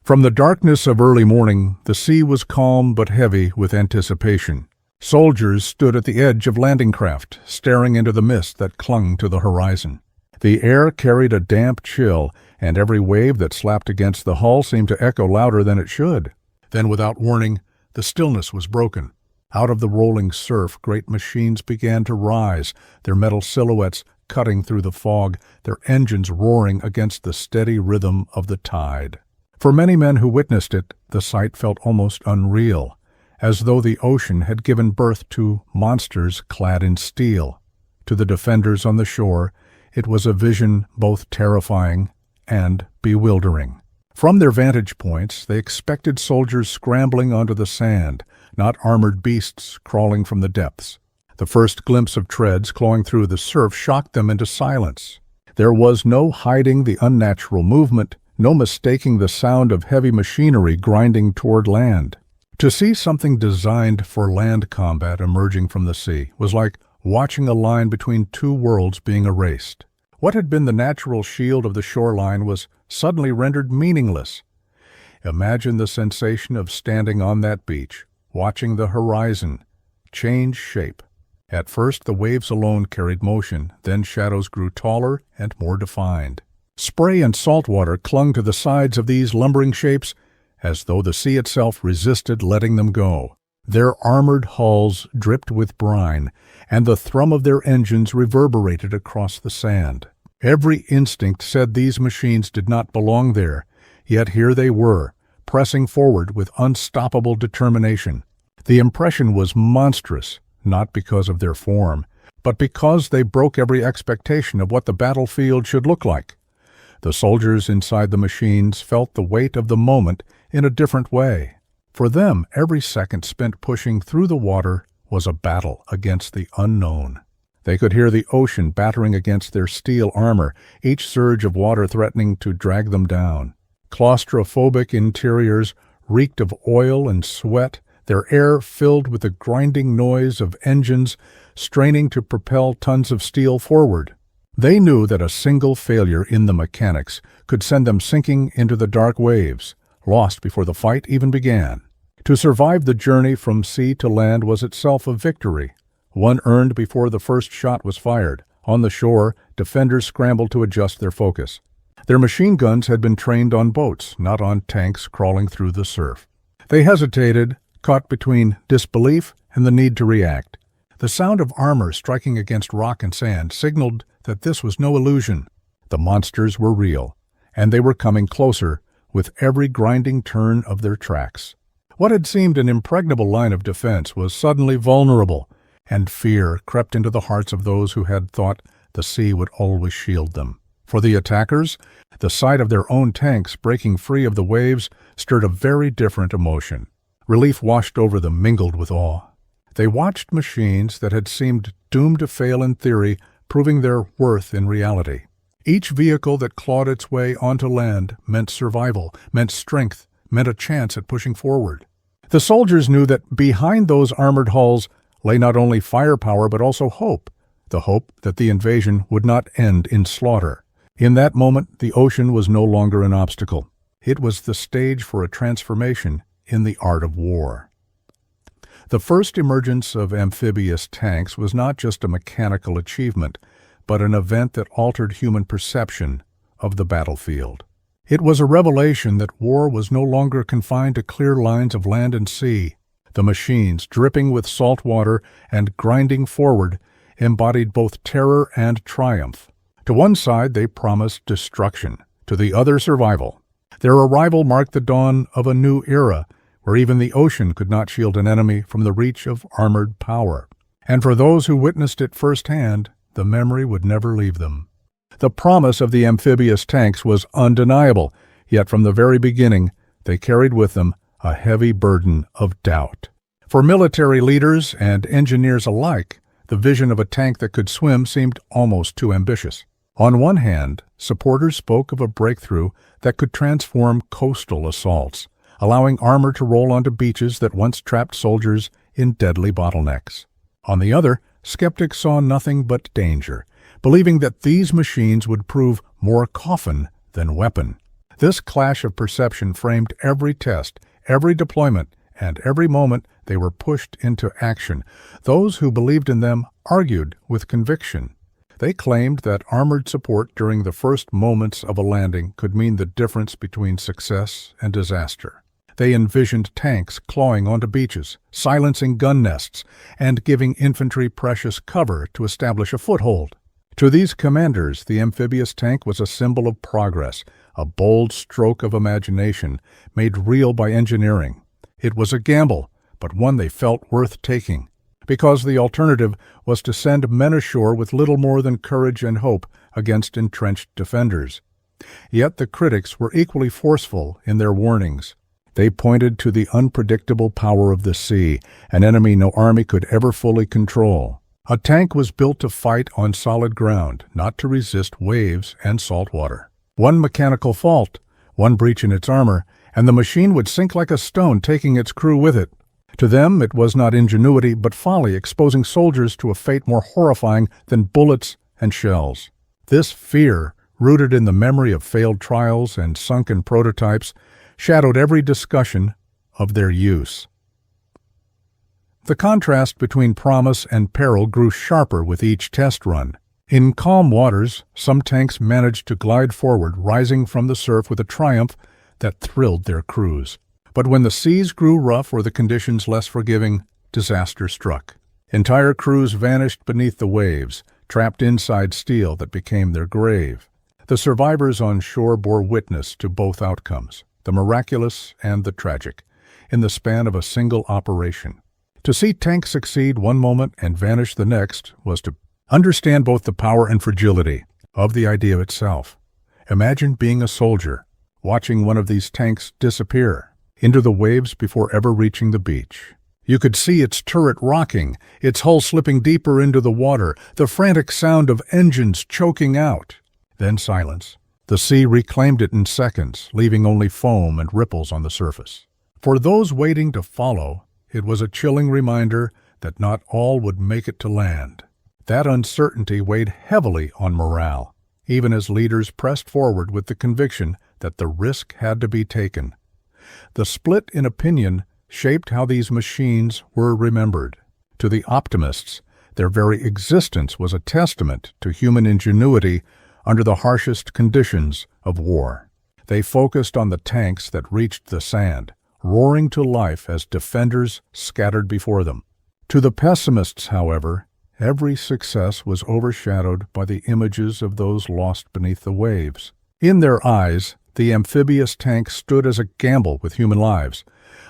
From the darkness of early morning, the sea was calm but heavy with anticipation. Soldiers stood at the edge of landing craft, staring into the mist that clung to the horizon. The air carried a damp chill, and every wave that slapped against the hull seemed to echo louder than it should. Then, without warning, the stillness was broken. Out of the rolling surf, great machines began to rise, their metal silhouettes cutting through the fog, their engines roaring against the steady rhythm of the tide. For many men who witnessed it, the sight felt almost unreal, as though the ocean had given birth to monsters clad in steel. To the defenders on the shore, it was a vision both terrifying and bewildering. From their vantage points, they expected soldiers scrambling onto the sand, not armored beasts crawling from the depths. The first glimpse of treads clawing through the surf shocked them into silence. There was no hiding the unnatural movement, no mistaking the sound of heavy machinery grinding toward land. To see something designed for land combat emerging from the sea was like watching a line between two worlds being erased. What had been the natural shield of the shoreline was suddenly rendered meaningless. Imagine the sensation of standing on that beach, watching the horizon change shape. At first, the waves alone carried motion, then shadows grew taller and more defined. Spray and salt water clung to the sides of these lumbering shapes, as though the sea itself resisted letting them go. Their armored hulls dripped with brine, and the thrum of their engines reverberated across the sand. Every instinct said these machines did not belong there, yet here they were, pressing forward with unstoppable determination. The impression was monstrous, not because of their form, but because they broke every expectation of what the battlefield should look like. The soldiers inside the machines felt the weight of the moment in a different way. For them, every second spent pushing through the water was a battle against the unknown. They could hear the ocean battering against their steel armor, each surge of water threatening to drag them down. Claustrophobic interiors reeked of oil and sweat, their air filled with the grinding noise of engines straining to propel tons of steel forward. They knew that a single failure in the mechanics could send them sinking into the dark waves, lost before the fight even began. To survive the journey from sea to land was itself a victory, one earned before the first shot was fired. On the shore, defenders scrambled to adjust their focus. Their machine guns had been trained on boats, not on tanks crawling through the surf. They hesitated, caught between disbelief and the need to react. The sound of armor striking against rock and sand signaled that this was no illusion. The monsters were real, and they were coming closer with every grinding turn of their tracks. What had seemed an impregnable line of defense was suddenly vulnerable, and fear crept into the hearts of those who had thought the sea would always shield them. For the attackers, the sight of their own tanks breaking free of the waves stirred a very different emotion. Relief washed over them, mingled with awe. They watched machines that had seemed doomed to fail in theory, proving their worth in reality. Each vehicle that clawed its way onto land meant survival, meant strength, meant a chance at pushing forward. The soldiers knew that behind those armored hulls lay not only firepower but also hope, the hope that the invasion would not end in slaughter. In that moment, the ocean was no longer an obstacle. It was the stage for a transformation in the art of war. The first emergence of amphibious tanks was not just a mechanical achievement, but an event that altered human perception of the battlefield. It was a revelation that war was no longer confined to clear lines of land and sea. The machines, dripping with salt water and grinding forward, embodied both terror and triumph. To one side, they promised destruction, to the other, survival. Their arrival marked the dawn of a new era, where even the ocean could not shield an enemy from the reach of armored power. And for those who witnessed it firsthand, the memory would never leave them. The promise of the amphibious tanks was undeniable, yet from the very beginning, they carried with them a heavy burden of doubt. For military leaders and engineers alike, the vision of a tank that could swim seemed almost too ambitious. On one hand, supporters spoke of a breakthrough that could transform coastal assaults, allowing armor to roll onto beaches that once trapped soldiers in deadly bottlenecks. On the other, skeptics saw nothing but danger, believing that these machines would prove more coffin than weapon. This clash of perception framed every test, every deployment, and every moment they were pushed into action. Those who believed in them argued with conviction. They claimed that armored support during the first moments of a landing could mean the difference between success and disaster. They envisioned tanks clawing onto beaches, silencing gun nests, and giving infantry precious cover to establish a foothold. To these commanders, the amphibious tank was a symbol of progress, a bold stroke of imagination made real by engineering. It was a gamble, but one they felt worth taking, because the alternative was to send men ashore with little more than courage and hope against entrenched defenders. Yet the critics were equally forceful in their warnings. They pointed to the unpredictable power of the sea, an enemy no army could ever fully control. A tank was built to fight on solid ground, not to resist waves and salt water. One mechanical fault, one breach in its armor, and the machine would sink like a stone, taking its crew with it. To them, it was not ingenuity, but folly, exposing soldiers to a fate more horrifying than bullets and shells. This fear, rooted in the memory of failed trials and sunken prototypes, shadowed every discussion of their use. The contrast between promise and peril grew sharper with each test run. In calm waters, some tanks managed to glide forward, rising from the surf with a triumph that thrilled their crews. But when the seas grew rough or the conditions less forgiving, disaster struck. Entire crews vanished beneath the waves, trapped inside steel that became their grave. The survivors on shore bore witness to both outcomes, the miraculous and the tragic, in the span of a single operation. To see tanks succeed one moment and vanish the next was to understand both the power and fragility of the idea itself. Imagine being a soldier, watching one of these tanks disappear into the waves before ever reaching the beach. You could see its turret rocking, its hull slipping deeper into the water, the frantic sound of engines choking out. Then silence. The sea reclaimed it in seconds, leaving only foam and ripples on the surface. For those waiting to follow, it was a chilling reminder that not all would make it to land. That uncertainty weighed heavily on morale, even as leaders pressed forward with the conviction that the risk had to be taken. The split in opinion shaped how these machines were remembered. To the optimists, their very existence was a testament to human ingenuity under the harshest conditions of war. They focused on the tanks that reached the sand, roaring to life as defenders scattered before them. To the pessimists, however, every success was overshadowed by the images of those lost beneath the waves. In their eyes, the amphibious tank stood as a gamble with human lives,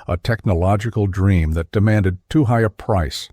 a technological dream that demanded too high a price.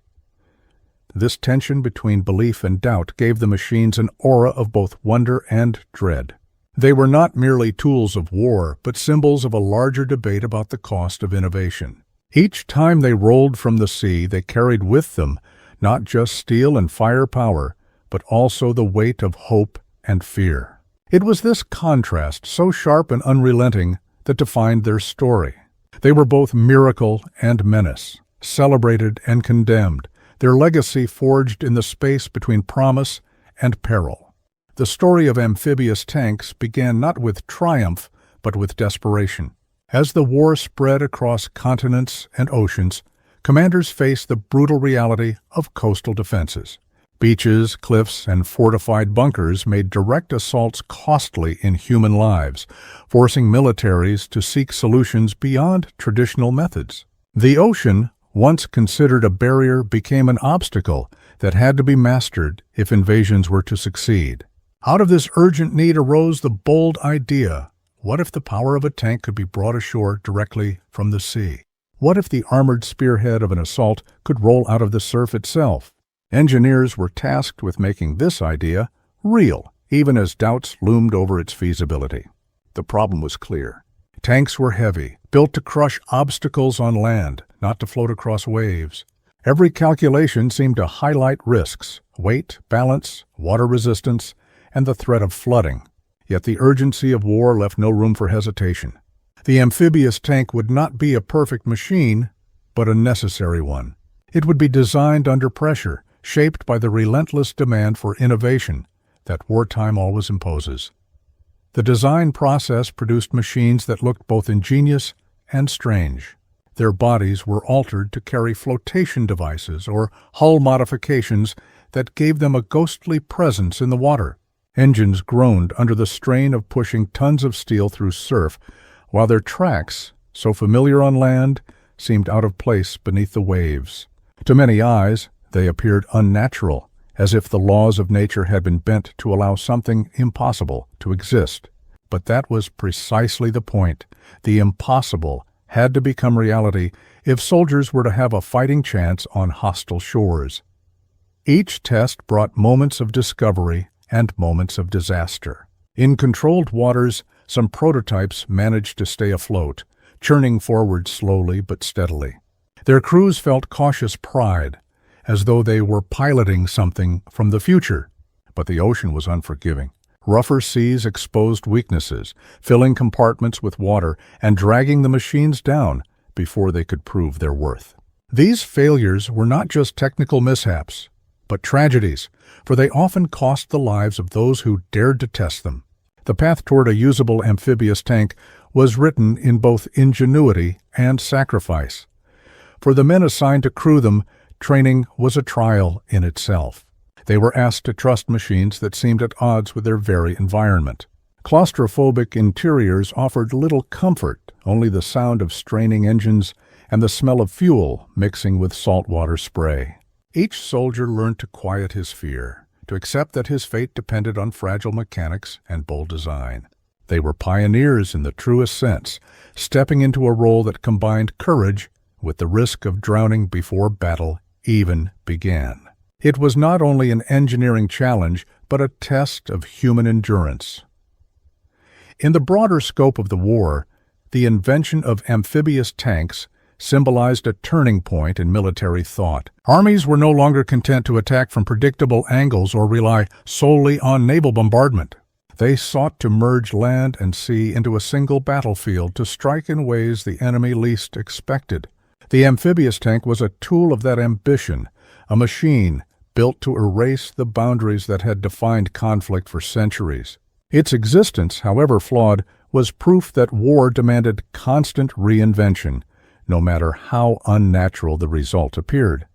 This tension between belief and doubt gave the machines an aura of both wonder and dread. They were not merely tools of war, but symbols of a larger debate about the cost of innovation. Each time they rolled from the sea, they carried with them not just steel and firepower, but also the weight of hope and fear. It was this contrast, so sharp and unrelenting, that defined their story. They were both miracle and menace, celebrated and condemned, their legacy forged in the space between promise and peril. The story of amphibious tanks began not with triumph, but with desperation. As the war spread across continents and oceans, commanders faced the brutal reality of coastal defenses. Beaches, cliffs, and fortified bunkers made direct assaults costly in human lives, forcing militaries to seek solutions beyond traditional methods. The ocean, once considered a barrier, became an obstacle that had to be mastered if invasions were to succeed. Out of this urgent need arose the bold idea: what if the power of a tank could be brought ashore directly from the sea? What if the armored spearhead of an assault could roll out of the surf itself? Engineers were tasked with making this idea real, even as doubts loomed over its feasibility. The problem was clear. Tanks were heavy, built to crush obstacles on land, not to float across waves. Every calculation seemed to highlight risks: weight, balance, water resistance, and the threat of flooding. Yet the urgency of war left no room for hesitation. The amphibious tank would not be a perfect machine, but a necessary one. It would be designed under pressure, shaped by the relentless demand for innovation that wartime always imposes. The design process produced machines that looked both ingenious and strange. Their bodies were altered to carry flotation devices or hull modifications that gave them a ghostly presence in the water. Engines groaned under the strain of pushing tons of steel through surf, while their tracks, so familiar on land, seemed out of place beneath the waves. To many eyes, they appeared unnatural, as if the laws of nature had been bent to allow something impossible to exist. But that was precisely the point. The impossible had to become reality if soldiers were to have a fighting chance on hostile shores. Each test brought moments of discovery and moments of disaster. In controlled waters, some prototypes managed to stay afloat, churning forward slowly but steadily. Their crews felt cautious pride, as though they were piloting something from the future. But the ocean was unforgiving. Rougher seas exposed weaknesses, filling compartments with water and dragging the machines down before they could prove their worth. These failures were not just technical mishaps, but tragedies, for they often cost the lives of those who dared to test them. The path toward a usable amphibious tank was written in both ingenuity and sacrifice. For the men assigned to crew them, training was a trial in itself. They were asked to trust machines that seemed at odds with their very environment. Claustrophobic interiors offered little comfort, only the sound of straining engines and the smell of fuel mixing with saltwater spray. Each soldier learned to quiet his fear, to accept that his fate depended on fragile mechanics and bold design. They were pioneers in the truest sense, stepping into a role that combined courage with the risk of drowning before battle even began. It was not only an engineering challenge, but a test of human endurance. In the broader scope of the war, the invention of amphibious tanks symbolized a turning point in military thought. Armies were no longer content to attack from predictable angles or rely solely on naval bombardment. They sought to merge land and sea into a single battlefield to strike in ways the enemy least expected. The amphibious tank was a tool of that ambition, a machine built to erase the boundaries that had defined conflict for centuries. Its existence, however flawed, was proof that war demanded constant reinvention, no matter how unnatural the result appeared.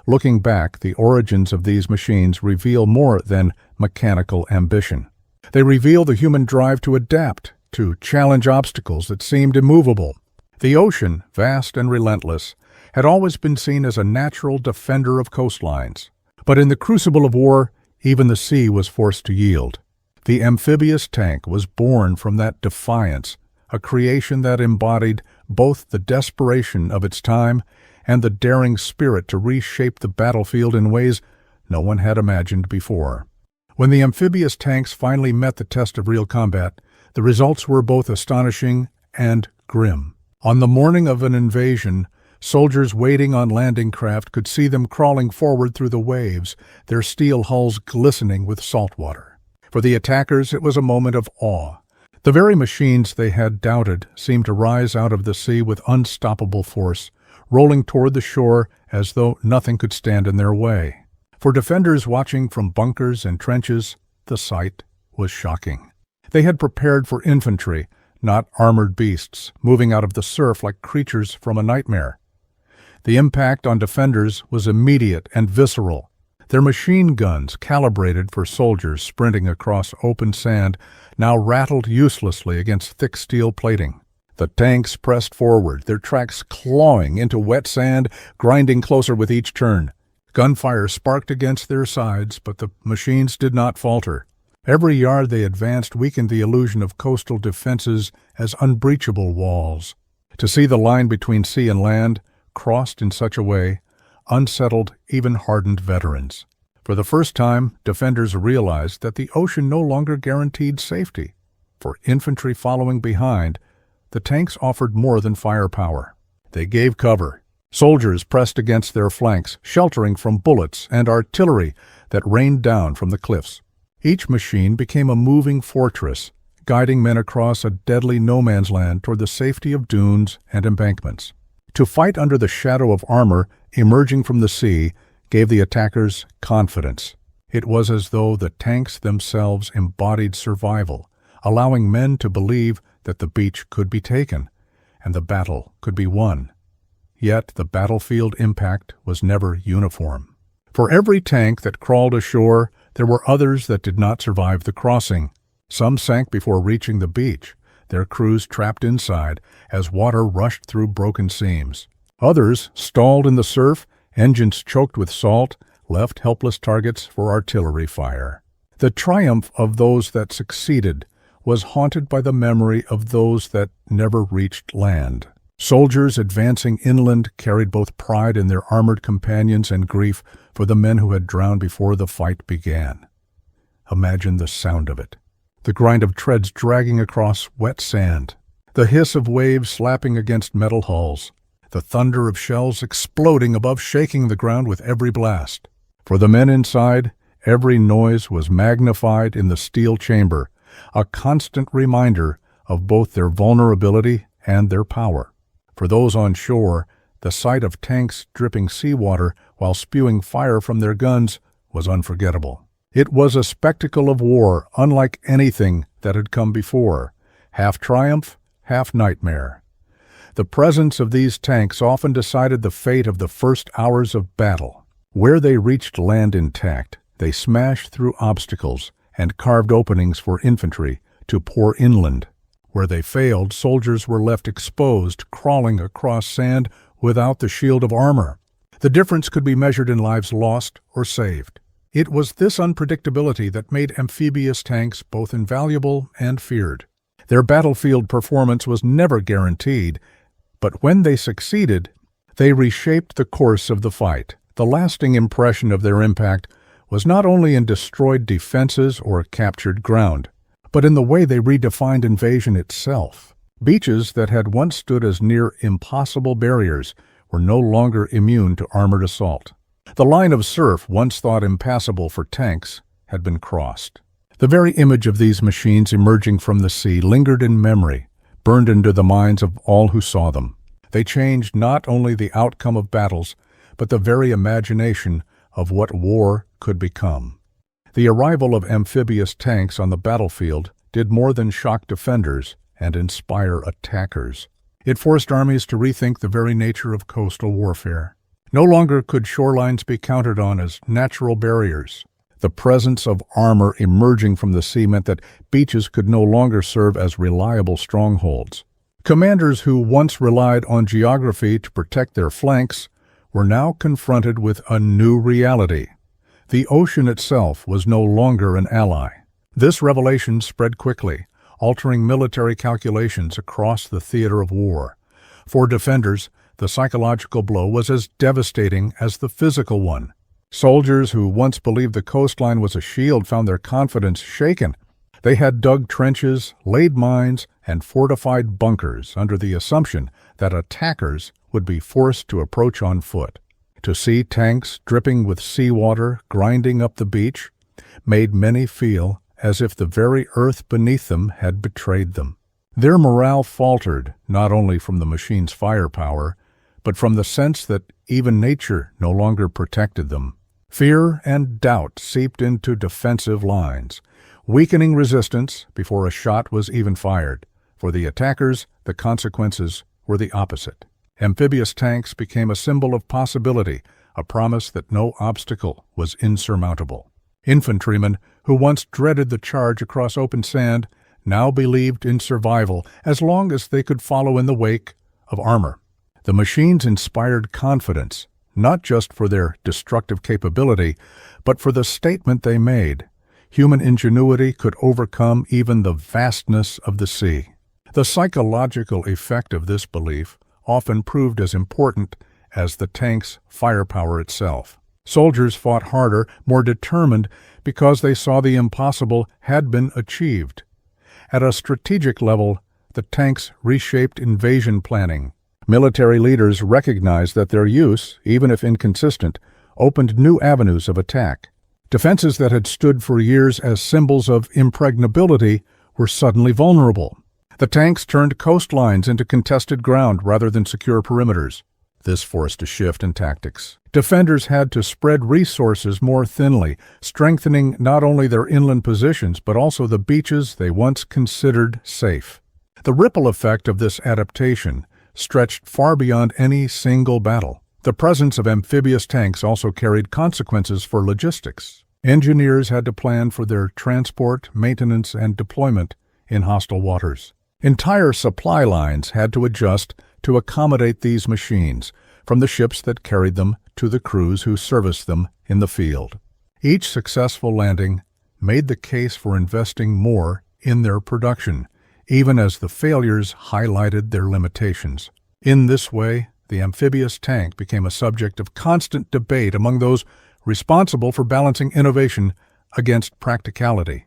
Looking back, the origins of these machines reveal more than mechanical ambition. They reveal the human drive to adapt, to challenge obstacles that seemed immovable. The ocean, vast and relentless, had always been seen as a natural defender of coastlines. But in the crucible of war, even the sea was forced to yield. The amphibious tank was born from that defiance, a creation that embodied both the desperation of its time and the daring spirit to reshape the battlefield in ways no one had imagined before. When the amphibious tanks finally met the test of real combat, the results were both astonishing and grim. On the morning of an invasion, soldiers waiting on landing craft could see them crawling forward through the waves, their steel hulls glistening with salt water. For the attackers, it was a moment of awe. The very machines they had doubted seemed to rise out of the sea with unstoppable force, rolling toward the shore as though nothing could stand in their way. For defenders watching from bunkers and trenches, the sight was shocking. They had prepared for infantry, not armored beasts, moving out of the surf like creatures from a nightmare. The impact on defenders was immediate and visceral. Their machine guns, calibrated for soldiers sprinting across open sand, now rattled uselessly against thick steel plating. The tanks pressed forward, their tracks clawing into wet sand, grinding closer with each turn. Gunfire sparked against their sides, but the machines did not falter. Every yard they advanced weakened the illusion of coastal defenses as unbreachable walls. To see the line between sea and land, crossed in such a way, unsettled even hardened veterans. For the first time, defenders realized that the ocean no longer guaranteed safety. For infantry following behind, the tanks offered more than firepower. They gave cover. Soldiers pressed against their flanks, sheltering from bullets and artillery that rained down from the cliffs. Each machine became a moving fortress, guiding men across a deadly no-man's land toward the safety of dunes and embankments. To fight under the shadow of armor emerging from the sea gave the attackers confidence. It was as though the tanks themselves embodied survival, allowing men to believe that the beach could be taken and the battle could be won. Yet the battlefield impact was never uniform. For every tank that crawled ashore, there were others that did not survive the crossing. Some sank before reaching the beach, their crews trapped inside as water rushed through broken seams. Others stalled in the surf, engines choked with salt, left helpless targets for artillery fire. The triumph of those that succeeded was haunted by the memory of those that never reached land. Soldiers advancing inland carried both pride in their armored companions and grief for the men who had drowned before the fight began. Imagine the sound of it. The grind of treads dragging across wet sand, the hiss of waves slapping against metal hulls, the thunder of shells exploding above, shaking the ground with every blast. For the men inside, every noise was magnified in the steel chamber, a constant reminder of both their vulnerability and their power. For those on shore, the sight of tanks dripping seawater while spewing fire from their guns was unforgettable. It was a spectacle of war unlike anything that had come before, half triumph, half nightmare. The presence of these tanks often decided the fate of the first hours of battle. Where they reached land intact, they smashed through obstacles and carved openings for infantry to pour inland. Where they failed, soldiers were left exposed, crawling across sand without the shield of armor. The difference could be measured in lives lost or saved. It was this unpredictability that made amphibious tanks both invaluable and feared. Their battlefield performance was never guaranteed, but when they succeeded, they reshaped the course of the fight. The lasting impression of their impact was not only in destroyed defenses or captured ground, but in the way they redefined invasion itself. Beaches that had once stood as near impossible barriers were no longer immune to armored assault. The line of surf, once thought impassable for tanks, had been crossed. The very image of these machines emerging from the sea lingered in memory, burned into the minds of all who saw them. They changed not only the outcome of battles, but the very imagination of what war could become. The arrival of amphibious tanks on the battlefield did more than shock defenders and inspire attackers. It forced armies to rethink the very nature of coastal warfare. No longer could shorelines be counted on as natural barriers. The presence of armor emerging from the sea meant that beaches could no longer serve as reliable strongholds. Commanders who once relied on geography to protect their flanks were now confronted with a new reality. The ocean itself was no longer an ally. This revelation spread quickly, altering military calculations across the theater of war. For defenders, the psychological blow was as devastating as the physical one. Soldiers who once believed the coastline was a shield found their confidence shaken. They had dug trenches, laid mines, and fortified bunkers under the assumption that attackers would be forced to approach on foot. To see tanks dripping with seawater grinding up the beach made many feel as if the very earth beneath them had betrayed them. Their morale faltered not only from the machine's firepower, but from the sense that even nature no longer protected them. Fear and doubt seeped into defensive lines, weakening resistance before a shot was even fired. For the attackers, the consequences were the opposite. Amphibious tanks became a symbol of possibility, a promise that no obstacle was insurmountable. Infantrymen, who once dreaded the charge across open sand, now believed in survival as long as they could follow in the wake of armor. The machines inspired confidence, not just for their destructive capability, but for the statement they made. Human ingenuity could overcome even the vastness of the sea. The psychological effect of this belief often proved as important as the tank's firepower itself. Soldiers fought harder, more determined, because they saw the impossible had been achieved. At a strategic level, the tanks reshaped invasion planning. Military leaders recognized that their use, even if inconsistent, opened new avenues of attack. Defenses that had stood for years as symbols of impregnability were suddenly vulnerable. The tanks turned coastlines into contested ground rather than secure perimeters. This forced a shift in tactics. Defenders had to spread resources more thinly, strengthening not only their inland positions but also the beaches they once considered safe. The ripple effect of this adaptation stretched far beyond any single battle. The presence of amphibious tanks also carried consequences for logistics. Engineers had to plan for their transport, maintenance, and deployment in hostile waters. Entire supply lines had to adjust to accommodate these machines, from the ships that carried them to the crews who serviced them in the field. Each successful landing made the case for investing more in their production, even as the failures highlighted their limitations. In this way, the amphibious tank became a subject of constant debate among those responsible for balancing innovation against practicality.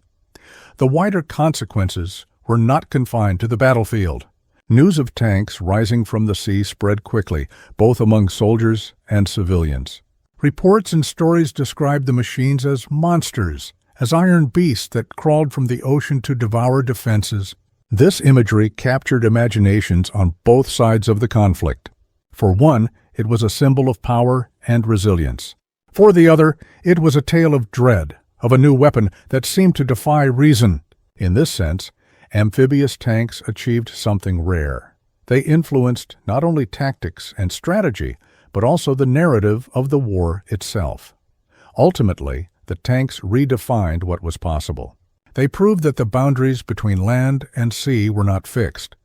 The wider consequences were not confined to the battlefield. News of tanks rising from the sea spread quickly, both among soldiers and civilians. Reports and stories described the machines as monsters, as iron beasts that crawled from the ocean to devour defenses. This imagery captured imaginations on both sides of the conflict. For one, it was a symbol of power and resilience. For the other, it was a tale of dread, of a new weapon that seemed to defy reason. In this sense, amphibious tanks achieved something rare. They influenced not only tactics and strategy, but also the narrative of the war itself. Ultimately, the tanks redefined what was possible. They proved that the boundaries between land and sea were not fixed,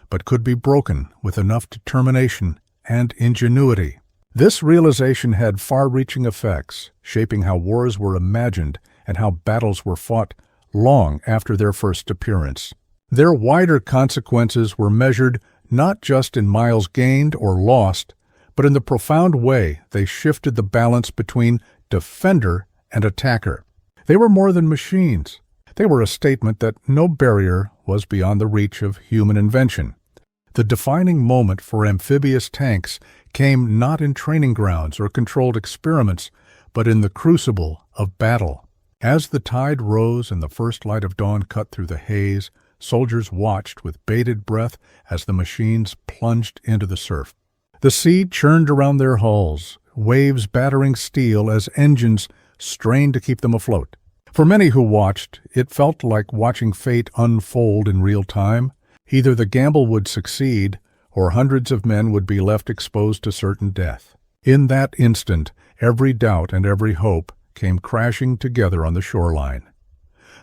but could be broken with enough determination and ingenuity. This realization had far-reaching effects, shaping how wars were imagined and how battles were fought long after their first appearance. Their wider consequences were measured not just in miles gained or lost, but in the profound way they shifted the balance between defender and attacker. They were more than machines. They were a statement that no barrier was beyond the reach of human invention. The defining moment for amphibious tanks came not in training grounds or controlled experiments, but in the crucible of battle. As the tide rose and the first light of dawn cut through the haze, soldiers watched with bated breath as the machines plunged into the surf. The sea churned around their hulls, waves battering steel as engines strained to keep them afloat. For many who watched, it felt like watching fate unfold in real time. Either the gamble would succeed, or hundreds of men would be left exposed to certain death. In that instant, every doubt and every hope came crashing together on the shoreline.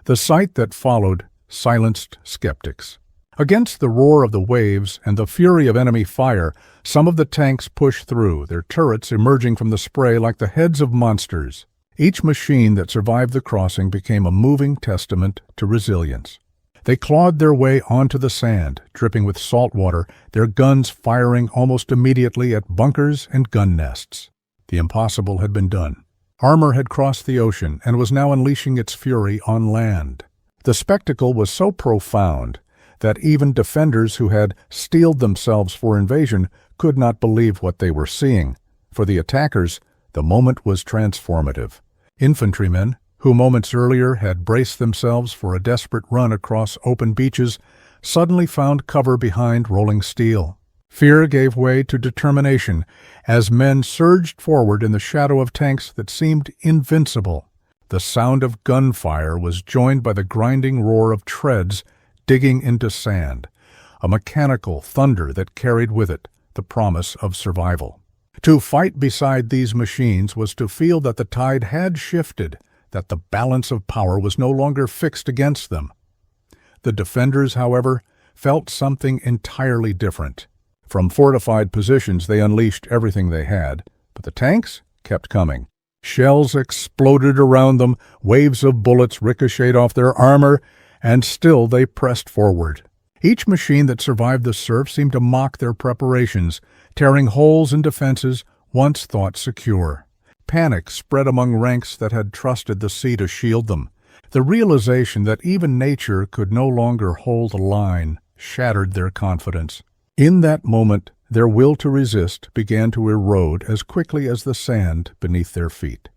The sight that followed silenced skeptics. Against the roar of the waves and the fury of enemy fire, some of the tanks pushed through, their turrets emerging from the spray like the heads of monsters. Each machine that survived the crossing became a moving testament to resilience. They clawed their way onto the sand, dripping with salt water, their guns firing almost immediately at bunkers and gun nests. The impossible had been done. Armor had crossed the ocean and was now unleashing its fury on land. The spectacle was so profound that even defenders who had steeled themselves for invasion could not believe what they were seeing. For the attackers, the moment was transformative. Infantrymen, who moments earlier had braced themselves for a desperate run across open beaches, suddenly found cover behind rolling steel. Fear gave way to determination as men surged forward in the shadow of tanks that seemed invincible. The sound of gunfire was joined by the grinding roar of treads digging into sand, a mechanical thunder that carried with it the promise of survival. To fight beside these machines was to feel that the tide had shifted, that the balance of power was no longer fixed against them. The defenders, however, felt something entirely different. From fortified positions they unleashed everything they had, but the tanks kept coming. Shells exploded around them, waves of bullets ricocheted off their armor, and still they pressed forward. Each machine that survived the surf seemed to mock their preparations, tearing holes in defenses once thought secure. Panic spread among ranks that had trusted the sea to shield them. The realization that even nature could no longer hold a line shattered their confidence. In that moment, their will to resist began to erode as quickly as the sand beneath their feet.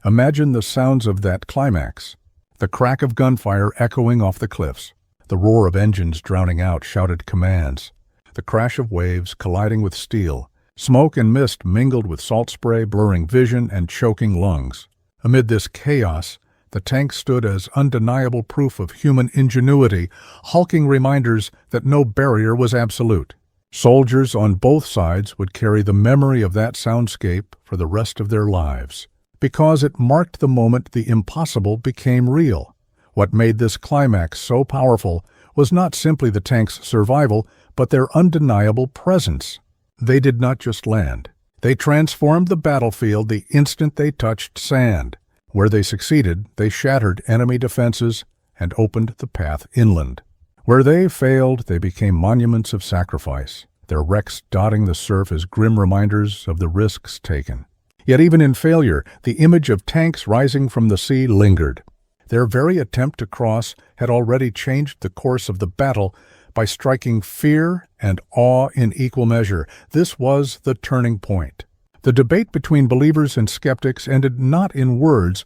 Imagine the sounds of that climax. The crack of gunfire echoing off the cliffs, the roar of engines drowning out shouted commands, the crash of waves colliding with steel, Smoke and mist mingled with salt spray, blurring vision and choking lungs. Amid this chaos, the tank stood as undeniable proof of human ingenuity, hulking reminders that no barrier was absolute. Soldiers on both sides would carry the memory of that soundscape for the rest of their lives, because it marked the moment the impossible became real. What made this climax so powerful was not simply the tank's survival, but their undeniable presence. They did not just land. They transformed the battlefield the instant they touched sand. Where they succeeded, they shattered enemy defenses and opened the path inland. Where they failed, they became monuments of sacrifice, their wrecks dotting the surf as grim reminders of the risks taken. Yet even in failure, the image of tanks rising from the sea lingered. Their very attempt to cross had already changed the course of the battle by striking fear and awe in equal measure. This was the turning point. The debate between believers and skeptics ended not in words,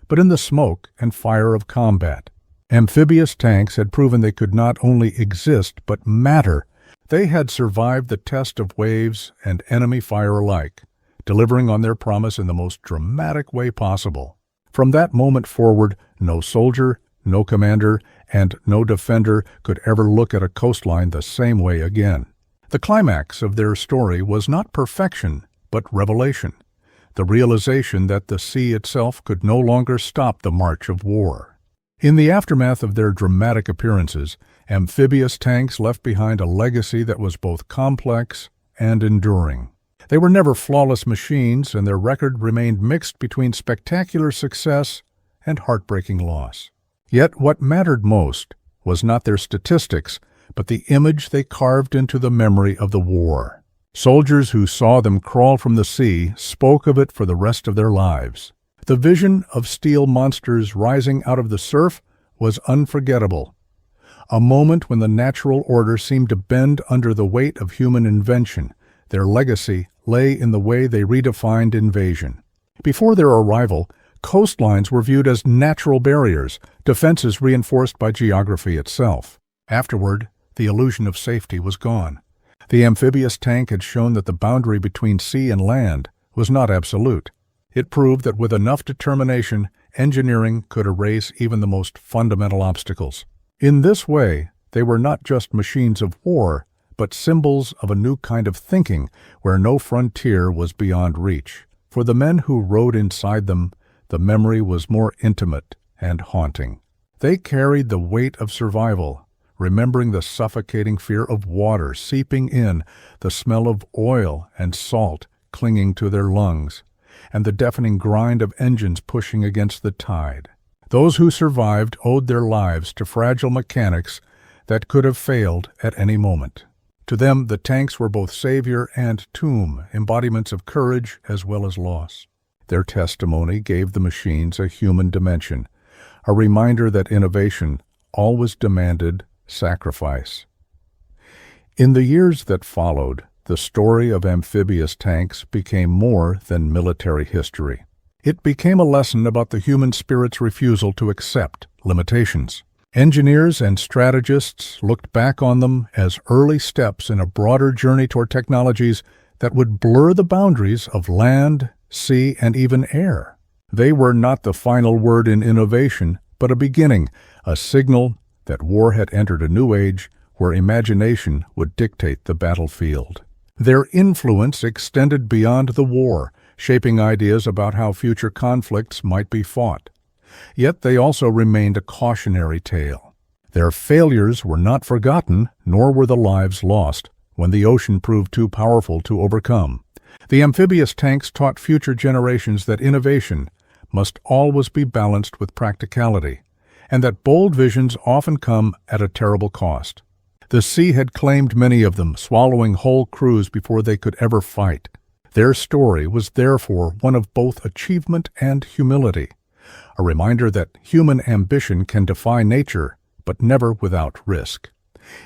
but in the smoke and fire of combat. Amphibious tanks had proven they could not only exist, but matter. They had survived the test of waves and enemy fire alike, delivering on their promise in the most dramatic way possible. From that moment forward, no soldier, no commander, and no defender could ever look at a coastline the same way again. The climax of their story was not perfection, but revelation, the realization that the sea itself could no longer stop the march of war. In the aftermath of their dramatic appearances, amphibious tanks left behind a legacy that was both complex and enduring. They were never flawless machines, and their record remained mixed between spectacular success and heartbreaking loss. Yet what mattered most was not their statistics, but the image they carved into the memory of the war. Soldiers who saw them crawl from the sea spoke of it for the rest of their lives. The vision of steel monsters rising out of the surf was unforgettable, a moment when the natural order seemed to bend under the weight of human invention. Their legacy lay in the way they redefined invasion. Before their arrival, coastlines were viewed as natural barriers, defenses reinforced by geography itself. Afterward, the illusion of safety was gone. The amphibious tank had shown that the boundary between sea and land was not absolute. It proved that with enough determination, engineering could erase even the most fundamental obstacles. In this way, they were not just machines of war, but symbols of a new kind of thinking where no frontier was beyond reach. For the men who rode inside them, the memory was more intimate and haunting. They carried the weight of survival, remembering the suffocating fear of water seeping in, the smell of oil and salt clinging to their lungs, and the deafening grind of engines pushing against the tide. Those who survived owed their lives to fragile mechanics that could have failed at any moment. To them, the tanks were both savior and tomb, embodiments of courage as well as loss. Their testimony gave the machines a human dimension, a reminder that innovation always demanded sacrifice. In the years that followed, the story of amphibious tanks became more than military history. It became a lesson about the human spirit's refusal to accept limitations. Engineers and strategists looked back on them as early steps in a broader journey toward technologies that would blur the boundaries of land, sea, and even air. They were not the final word in innovation, but a beginning, a signal that war had entered a new age where imagination would dictate the battlefield. Their influence extended beyond the war, shaping ideas about how future conflicts might be fought. Yet they also remained a cautionary tale. Their failures were not forgotten, nor were the lives lost when the ocean proved too powerful to overcome. The amphibious tanks taught future generations that innovation must always be balanced with practicality, and that bold visions often come at a terrible cost. The sea had claimed many of them, swallowing whole crews before they could ever fight. Their story was therefore one of both achievement and humility, a reminder that human ambition can defy nature, but never without risk.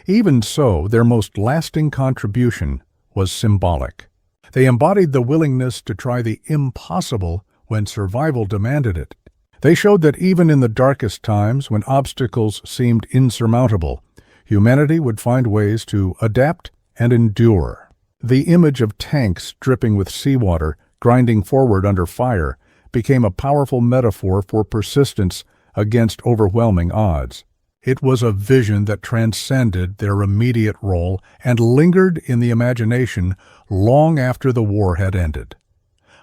Even so, their most lasting contribution was symbolic. They embodied the willingness to try the impossible when survival demanded it. They showed that even in the darkest times, when obstacles seemed insurmountable, humanity would find ways to adapt and endure. The image of tanks dripping with seawater, grinding forward under fire, became a powerful metaphor for persistence against overwhelming odds. It was a vision that transcended their immediate role and lingered in the imagination long after the war had ended.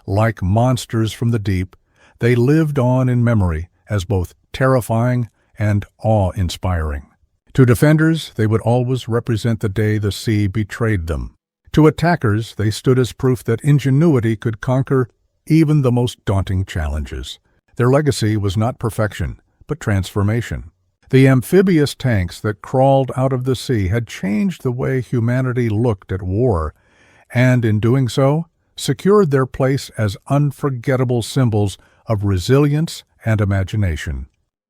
Like monsters from the deep, they lived on in memory as both terrifying and awe-inspiring. To defenders, they would always represent the day the sea betrayed them. To attackers, they stood as proof that ingenuity could conquer even the most daunting challenges. Their legacy was not perfection, but transformation. The amphibious tanks that crawled out of the sea had changed the way humanity looked at war, and in doing so, secured their place as unforgettable symbols of resilience and imagination.